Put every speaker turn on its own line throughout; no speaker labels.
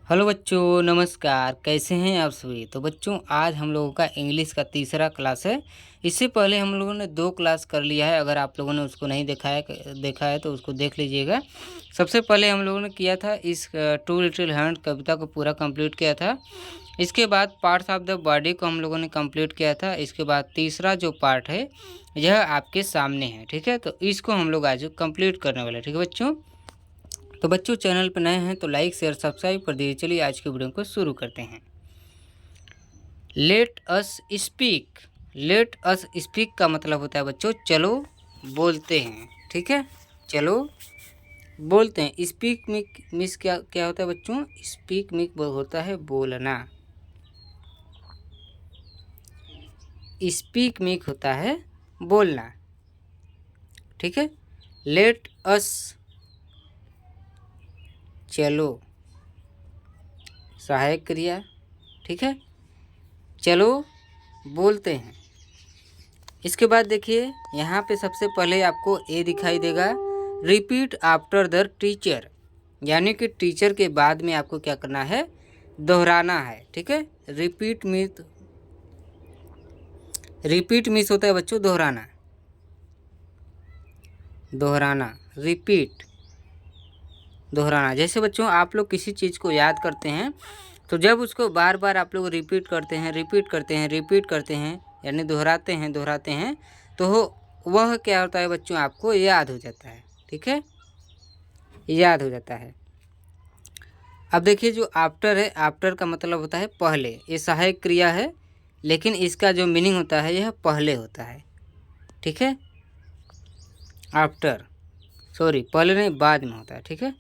Hello बच्चों, नमस्कार। कैसे हैं आप सभी। तो बच्चों, आज हम लोगों का इंग्लिश का तीसरा क्लास है। इससे पहले हम लोगों ने 2 क्लास कर लिया है। अगर आप लोगों ने उसको नहीं देखा है तो उसको देख लीजिएगा। सबसे पहले हम लोगों ने किया था इस टू लिटिल हैंड कविता को पूरा कंप्लीट किया था। इसके बाद पार्ट्स ऑफ द बॉडी को हम लोगों ने कंप्लीट किया था। इसके बाद तीसरा जो पार्ट है यह आपके सामने है, ठीक है। तो इसको हम लोग आज कंप्लीट करने वाले हैं, ठीक है बच्चों। तो बच्चों, चैनल पर नए हैं तो लाइक शेयर सब्सक्राइब कर दीजिए। चलिए आज की वीडियो को शुरू करते हैं। Let us speak. Let us speak का मतलब होता है बच्चों चलो बोलते हैं, ठीक है। चलो बोलते हैं। स्पीक मिस क्या क्या होता है बच्चों। स्पीक मिक होता है बोलना। स्पीक मिक होता है बोलना, ठीक है। लेट अस चलो सहायक क्रिया, ठीक है। चलो बोलते हैं। इसके बाद देखिए यहाँ पे सबसे पहले आपको ए दिखाई देगा। रिपीट आफ्टर द टीचर, यानी कि टीचर के बाद में आपको क्या करना है, दोहराना है, ठीक है। रिपीट मिस होता है बच्चों दोहराना। दोहराना, रिपीट, दोहराना। जैसे बच्चों आप लोग किसी चीज़ को याद करते हैं तो जब उसको बार बार आप लोग रिपीट करते हैं यानी दोहराते हैं तो वह क्या होता है बच्चों, आपको याद हो जाता है, ठीक है। याद हो जाता है। अब देखिए जो आफ्टर है, आफ्टर का मतलब होता है पहले। ये सहायक क्रिया है लेकिन इसका जो मीनिंग होता है यह पहले होता है, ठीक है। आफ्टर, सॉरी पहले नहीं बाद में होता है, ठीक है,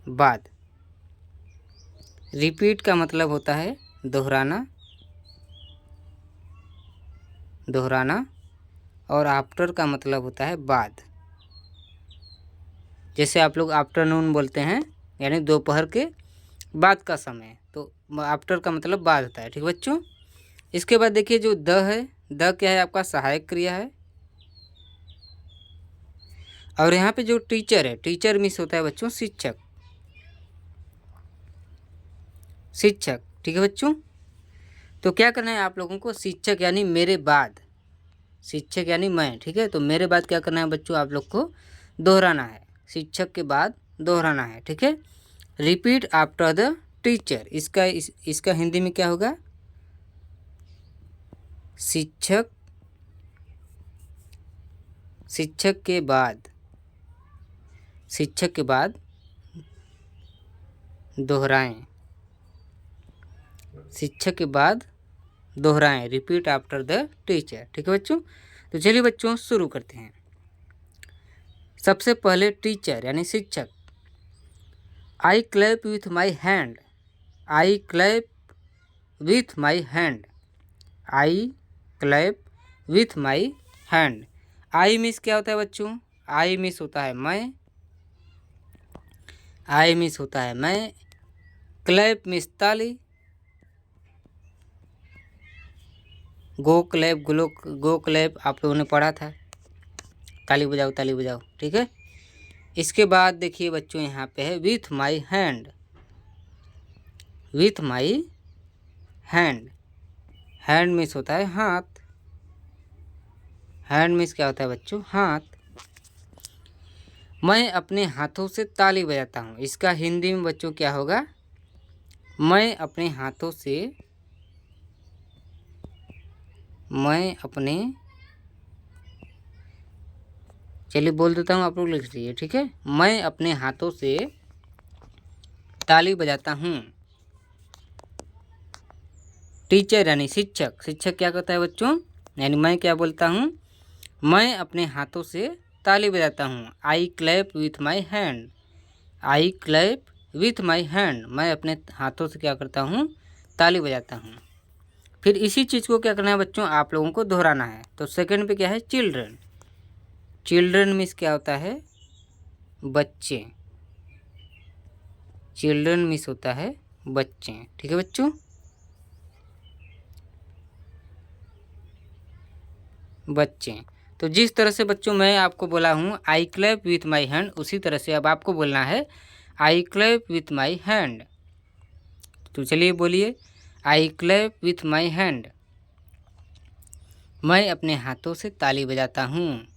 बाद। रिपीट का मतलब होता है दोहराना, दोहराना। और आफ्टर का मतलब होता है बाद। जैसे आप लोग आफ्टरनून बोलते हैं यानी दोपहर के बाद का समय, तो आफ्टर का मतलब बाद होता है, ठीक बच्चों। इसके बाद देखिए जो द है, द क्या है, आपका सहायक क्रिया है। और यहाँ पे जो टीचर है, टीचर मिस होता है बच्चों शिक्षक, शिक्षक, ठीक है बच्चों। तो क्या करना है आप लोगों को, शिक्षक यानी मेरे बाद, शिक्षक यानी मैं, ठीक है। तो मेरे बाद क्या करना है बच्चों, आप लोग को दोहराना है। शिक्षक के बाद दोहराना है, ठीक है। रिपीट आफ्टर द टीचर, इसका हिंदी में क्या होगा, शिक्षक, शिक्षक के बाद, शिक्षक के बाद दोहराएं, शिक्षक के बाद दोहराएं। रिपीट आफ्टर द टीचर, ठीक है बच्चों। तो चलिए बच्चों शुरू करते हैं। सबसे पहले टीचर यानी शिक्षक। I clap with my hand, I clap with my hand, I clap with my hand. I miss क्या होता है बच्चों, आई मिस होता है मैं, आई मिस होता है मैं। क्लैप मिस ताली, गो क्लैप, गो क्लैप आप लोगों ने पढ़ा था, ताली बजाओ ताली बजाओ, ठीक है। इसके बाद देखिए बच्चों यहाँ पे है with my hand, with my hand. Hand miss होता है हाथ, हैंड मिस क्या होता है बच्चों, हाथ। मैं अपने हाथों से ताली बजाता हूँ, इसका हिंदी में बच्चों क्या होगा, मैं अपने हाथों से, मैं अपने, चलिए बोल देता हूँ आप लोग लिख लीजिए, ठीक है। मैं अपने हाथों से ताली बजाता हूँ। टीचर यानी शिक्षक, शिक्षक क्या करता है बच्चों, यानी मैं क्या बोलता हूँ, मैं अपने हाथों से ताली बजाता हूँ। I clap with my hand, I clap with my hand, मैं अपने हाथों से क्या करता हूँ, ताली बजाता हूँ। फिर इसी चीज़ को क्या करना है बच्चों, आप लोगों को दोहराना है। तो सेकंड पे क्या है, चिल्ड्रन। चिल्ड्रन मीन्स क्या होता है, बच्चे, चिल्ड्रन मीन्स होता है बच्चे, ठीक है बच्चों। बच्चे। तो जिस तरह से बच्चों मैं आपको बोला हूँ I clap with my hand, उसी तरह से अब आपको बोलना है I clap with my hand, तो चलिए बोलिए, I clap with my hand. मैं अपने हाथों से ताली बजाता हूँ।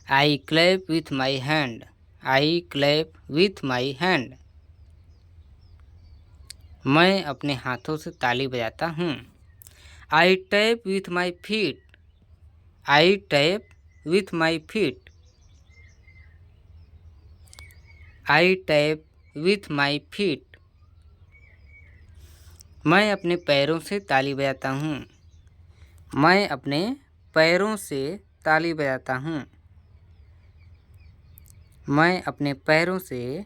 I clap with my hand. I clap with my hand. मैं अपने हाथों से ताली बजाता हूँ। I tap with my feet. I tap with my feet. I tap with my feet. मैं अपने पैरों से ताली बजाता हूँ। मैं अपने पैरों से ताली बजाता हूँ। मैं अपने पैरों से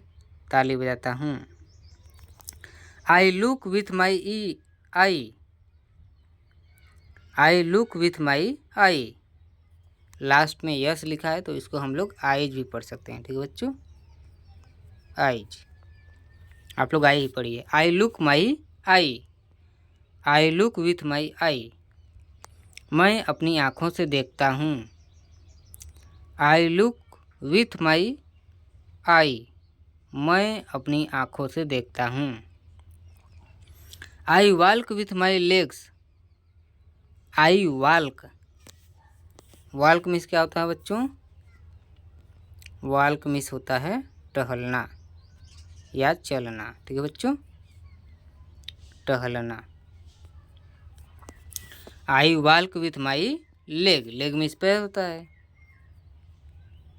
ताली बजाता हूँ। I look with my eye. I look with my I. Last में यस लिखा है तो इसको हम लोग आईज भी पढ़ सकते हैं। ठीक है बच्चों, आईज। आप लोग आई ही पढ़िए। I look my eye. I look with my eye. मैं अपनी आँखों से देखता हूँ। I look with my eye. मैं अपनी आँखों से देखता हूँ। I walk with my legs. I walk. Walk means क्या होता है बच्चों? वॉक मीन्स होता है टहलना या चलना। ठीक है बच्चों, टहलना। आई walk with my leg. Leg means पैर होता है।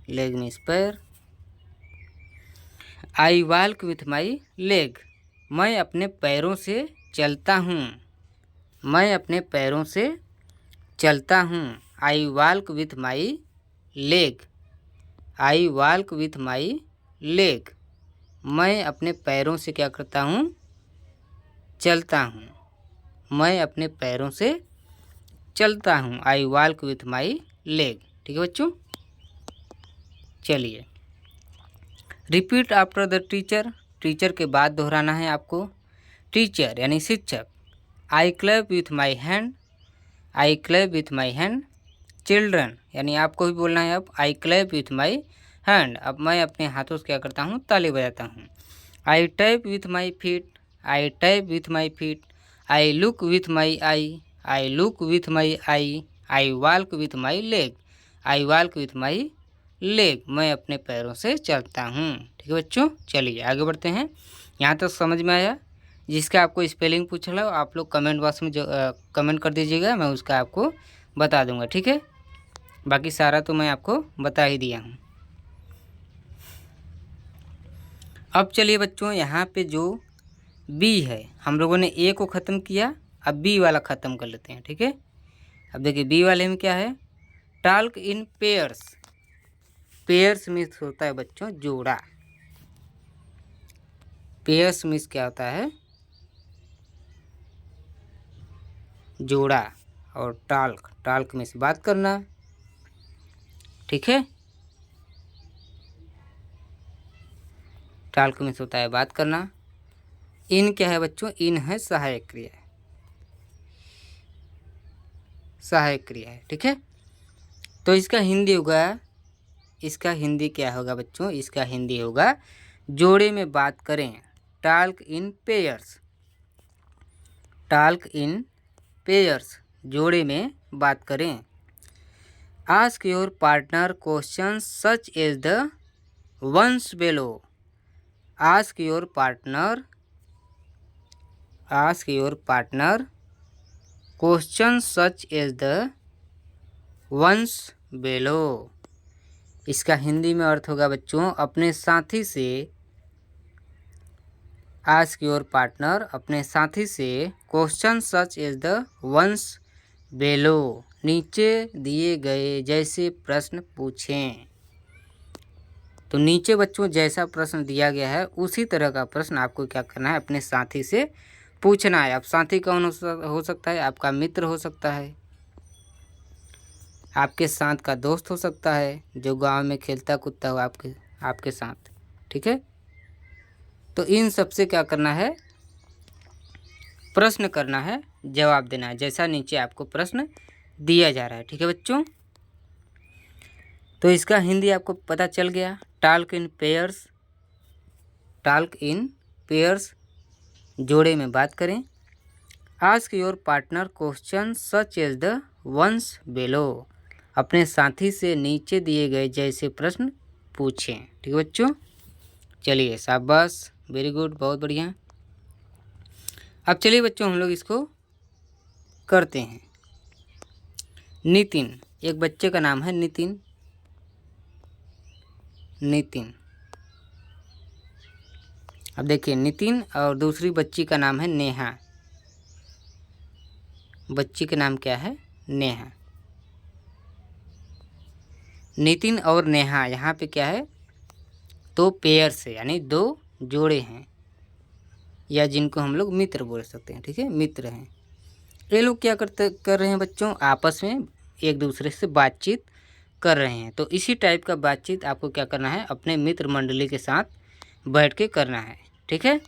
लेग मीन्स पैर। आई वॉक विथ माई लेग। मैं अपने पैरों से चलता हूँ। मैं अपने पैरों से चलता हूँ। I walk with my leg. I walk with my leg. मैं अपने पैरों से क्या करता हूँ? चलता हूँ। मैं अपने पैरों से चलता हूँ। I walk with my leg. ठीक है बच्चों, चलिए। Repeat after the teacher. Teacher के बाद दोहराना है आपको। टीचर यानी शिक्षक। I clap with my hand. I clap with my hand. Children यानी आपको भी बोलना है अब। I clap with my hand. अब मैं अपने हाथों से क्या करता हूँ? ताली बजाता हूँ। I tap with my feet. I tap with my feet. I look with my eye. I look with my eye. I walk with my leg. I walk with my leg. मैं अपने पैरों से चलता हूँ। ठीक है बच्चों, चलिए आगे बढ़ते हैं। यहाँ तक समझ में आया? जिसका आपको स्पेलिंग पूछ रहा हो आप लोग कमेंट बॉक्स में जो कमेंट कर दीजिएगा, मैं उसका आपको बता दूंगा। ठीक है, बाकी सारा तो मैं आपको बता ही दिया हूँ। अब चलिए बच्चों, यहाँ पे जो बी है, हम लोगों ने ए को ख़त्म किया, अब बी वाला ख़त्म कर लेते हैं। ठीक है, अब देखिए बी वाले में क्या है? Talk in pairs. Pairs means होता है बच्चों जोड़ा। पेयर्स मीन्स क्या होता है? जोड़ा। और टॉक, टॉक मीन्स बात करना। ठीक है, टॉक मीन्स होता है बात करना। इन क्या है बच्चों? इन है सहायक क्रिया। सहायक क्रिया है। ठीक है, तो इसका हिंदी होगा, इसका हिंदी क्या होगा बच्चों? इसका हिंदी होगा जोड़े में बात करें। Talk in pairs. Talk in pairs, जोड़े में बात करें। Ask your partner question such as the ones below. Ask your partner. Ask your partner question such as the ones below. इसका हिंदी में अर्थ होगा बच्चों अपने साथी से। आस्क योर पार्टनर, अपने साथी से question such as the ones below, नीचे दिए गए जैसे प्रश्न पूछें। तो नीचे बच्चों जैसा प्रश्न दिया गया है उसी तरह का प्रश्न आपको क्या करना है? अपने साथी से पूछना है। अब साथी कौन हो सकता है? आपका मित्र हो सकता है, आपके साथ का दोस्त हो सकता है, जो गांव में खेलता कूदता हो आपके साथ। ठीक है, तो इन सब से क्या करना है? प्रश्न करना है, जवाब देना है, जैसा नीचे आपको प्रश्न दिया जा रहा है। ठीक है बच्चों, तो इसका हिंदी आपको पता चल गया। Talk in pairs. Talk in pairs जोड़े में बात करें। Ask your partner question such as the ones below. अपने साथी से नीचे दिए गए जैसे प्रश्न पूछें। ठीक है बच्चों, चलिए शाबाश, वेरी गुड, बहुत बढ़िया। अब चलिए बच्चों हम लोग इसको करते हैं। नितिन, एक बच्चे का नाम है नितिन। नितिन, अब देखिए नितिन और दूसरी बच्ची का नाम है नेहा। बच्ची का नाम क्या है? नेहा। नितिन और नेहा यहाँ पे क्या है? दो पेयर से, यानी दो जोड़े हैं, या जिनको हम लोग मित्र बोल सकते हैं। ठीक है, मित्र हैं। ये लोग क्या कर रहे हैं बच्चों? आपस में एक दूसरे से बातचीत कर रहे हैं। तो इसी टाइप का बातचीत आपको क्या करना है? अपने मित्र मंडली के साथ बैठ के करना है। ठीक है,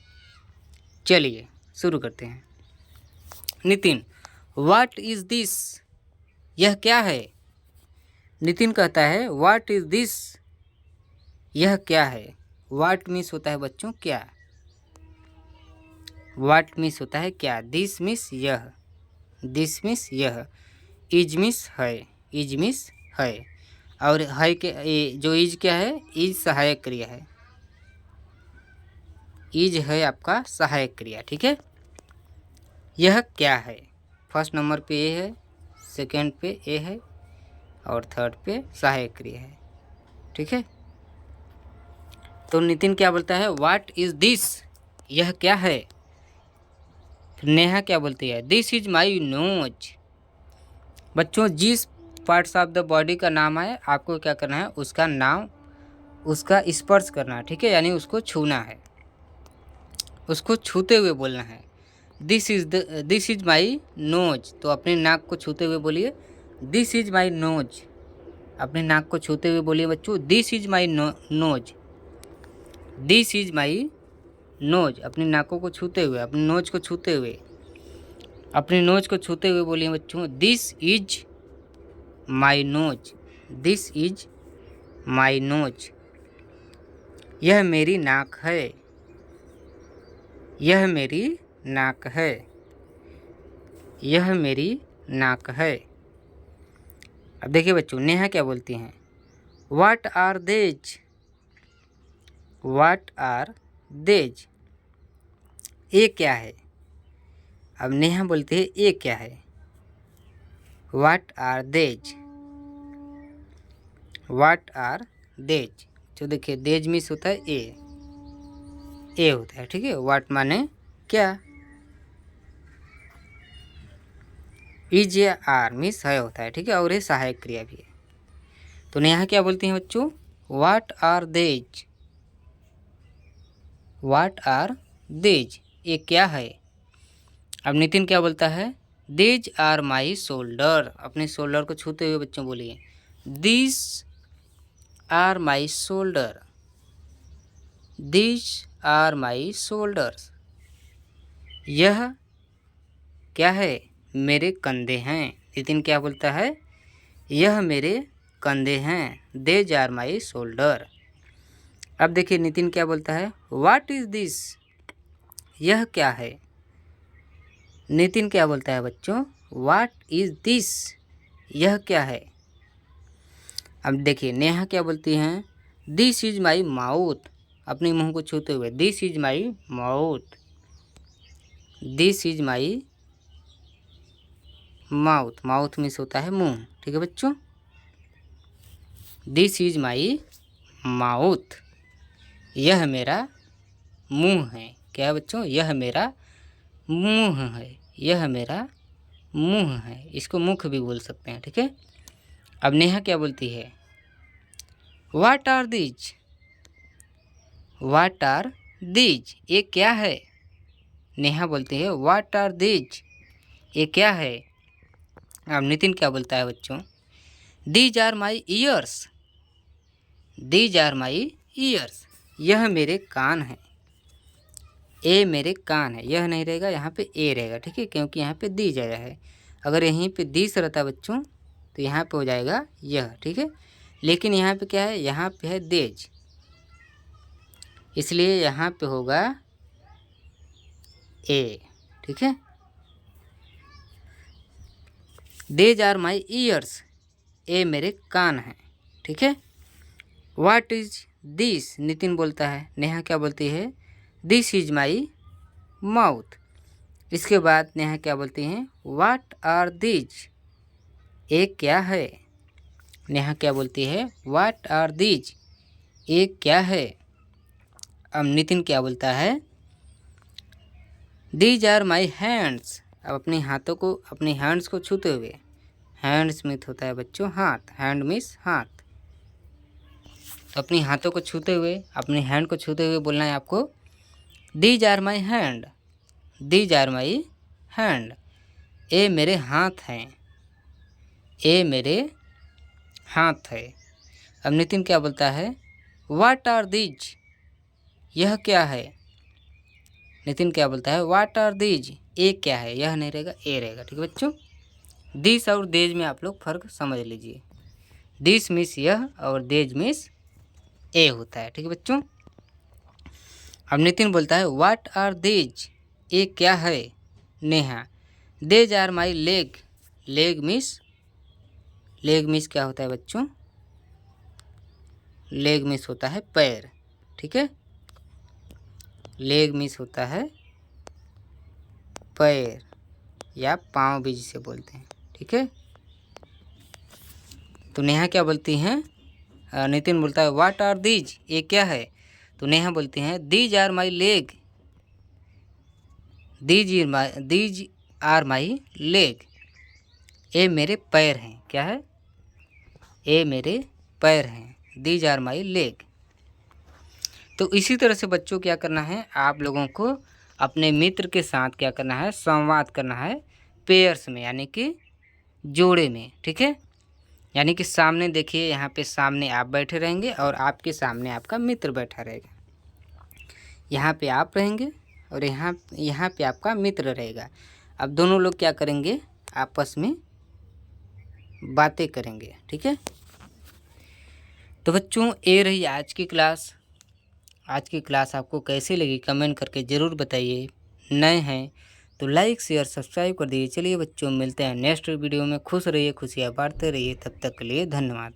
चलिए शुरू करते हैं। Nitin, what is this? यह क्या है? नितिन कहता है व्हाट इज दिस? यह क्या है? व्हाट मीन्स होता है बच्चों क्या। व्हाट मीन्स होता है क्या। दिस मीन्स यह। दिस मीन्स यह। इज मीन्स है। इज मीन्स है। और है के जो इज क्या है? इज सहायक क्रिया है। इज है आपका सहायक क्रिया। ठीक है, यह क्या है? फर्स्ट नंबर पे ए है, सेकंड पे ए है, और थर्ड पे सहायक क्रिया है। ठीक है, तो नितिन क्या बोलता है? What is this? यह क्या है? फिर नेहा क्या बोलती है? This is my nose. बच्चों, जिस पार्ट्स ऑफ द बॉडी का नाम है आपको क्या करना है? उसका नाम, उसका स्पर्श करना है। ठीक है, यानी उसको छूना है, उसको छूते हुए बोलना है। This is my nose. तो अपने नाक को छूते हुए बोलिए दिस इज माई नोज। अपने नाक को छूते हुए बोलिए बच्चों this is my nose. This is my nose. अपनी नाकों को छूते हुए, अपनी नोज को छूते हुए, अपनी नोज को छूते हुए बोलिए बच्चों this is my nose. This is my nose. यह मेरी नाक है। यह मेरी नाक है। यह मेरी नाक है। अब देखिए बच्चों, नेहा क्या बोलती हैं? व्हाट आर देज? व्हाट आर देज? ये क्या है? अब नेहा बोलती है ये क्या है? व्हाट आर देज? व्हाट आर देज? तो देखिए देज मीन्स होता है ए होता है। ठीक है, व्हाट माने क्या, इज या आर मीन्स है होता है। ठीक है, और ये सहायक क्रिया भी है। तो नेहा क्या बोलती हैं बच्चों? व्हाट आर देज? व्हाट आर देज? ये क्या है? अब नितिन क्या बोलता है? These are my shoulder. अपने शोल्डर को छूते हुए बच्चों बोलिए this are my shoulder. This are my shoulders. यह क्या है? मेरे कंधे हैं। नितिन क्या बोलता है? यह मेरे कंधे हैं। देज आर माई शोल्डर। अब देखिए नितिन क्या बोलता है? What is this? यह क्या है? नितिन क्या बोलता है बच्चों? What is this? यह क्या है? अब देखिए नेहा क्या बोलती हैं? This is my mouth. अपने मुंह को छूते हुए this is my mouth. This is my mouth. Mouth means होता है मुंह। ठीक है बच्चों, दिस इज माई माउथ। यह मेरा मुंह है। क्या है बच्चों? यह मेरा मुंह है। यह मेरा मुंह है। इसको मुख भी बोल सकते हैं। ठीक है, अब नेहा क्या बोलती है? What are these? What are these? ये क्या है? नेहा बोलती है व्हाट आर दीज? ये क्या है? अब नितिन क्या बोलता है बच्चों? These are my ears. These are my ears. यह मेरे कान हैं। ए मेरे कान है। यह नहीं रहेगा, यहाँ पे ए रहेगा। ठीक है, क्योंकि यहाँ पे दीज आया है। अगर यहीं पे दिस रहता बच्चों तो यहाँ पे हो जाएगा यह। ठीक है, लेकिन यहाँ पे क्या है? यहाँ पे है देज, इसलिए यहाँ पे होगा ए, ठीक है। देज आर माई ईयर्स, ए मेरे कान हैं, ठीक है। व्हाट इज दिस, नितिन बोलता है। नेहा क्या बोलती है, दिस इज माई माउथ। इसके बाद नेहा क्या बोलती हैं, व्हाट आर दीज, ये क्या है। नेहा क्या बोलती है, व्हाट आर दीज, ये क्या है। अब नितिन क्या बोलता है, दीज आर माई हैंड्स। अब अपने हाथों को, अपने हैंड्स को छूते हुए, हैंड्स मीन्स होता है बच्चों हाथ, हैंड मीन्स हाथ, तो अपने हाथों को छूते हुए, अपने हैंड को छूते हुए बोलना है आपको, these are my hand, these are my hand, ये मेरे हाथ हैं, ये मेरे हाथ है। अब नितिन क्या बोलता है, व्हाट आर दीज, यह क्या है। नितिन क्या बोलता है, व्हाट आर दीज, ये क्या है, यह नहीं रहेगा, ए रहेगा, ठीक है बच्चों। दिस और देज में आप लोग फ़र्क समझ लीजिए। दिस मीन्स यह और देज मीन्स ए होता है, ठीक है बच्चों। अब नितिन बोलता है, व्हाट आर देज, ये क्या है। Neha, these are my leg, leg means, leg means क्या होता है बच्चों, लेग मीन्स होता है पैर, ठीक है। लेग मीन्स होता है पैर या पाँव भी जिसे बोलते हैं, ठीक है। तो नेहा क्या बोलती हैं, नितिन बोलता है, व्हाट आर दीज, ये क्या है। तो नेहा बोलती हैं, these are my leg, these are my leg, ये मेरे पैर हैं, क्या है, ये मेरे पैर हैं, दीज आर माई लेग। तो इसी तरह से बच्चों क्या करना है, आप लोगों को अपने मित्र के साथ क्या करना है, संवाद करना है पेयर्स में, यानी कि जोड़े में, ठीक है। यानी कि सामने देखिए, यहाँ पे सामने आप बैठे रहेंगे और आपके सामने आपका मित्र बैठा रहेगा। यहाँ पे आप रहेंगे और यहाँ पे आपका मित्र रहेगा। अब दोनों लोग क्या करेंगे, आपस में बातें करेंगे, ठीक है। तो बच्चों ये रही आज की क्लास। आज की क्लास आपको कैसी लगी कमेंट करके ज़रूर बताइए। नए हैं तो लाइक शेयर सब्सक्राइब कर दीजिए। चलिए बच्चों, मिलते हैं नेक्स्ट वीडियो में। खुश रहिए, खुशियाँ बांटते रहिए। तब तक के लिए धन्यवाद।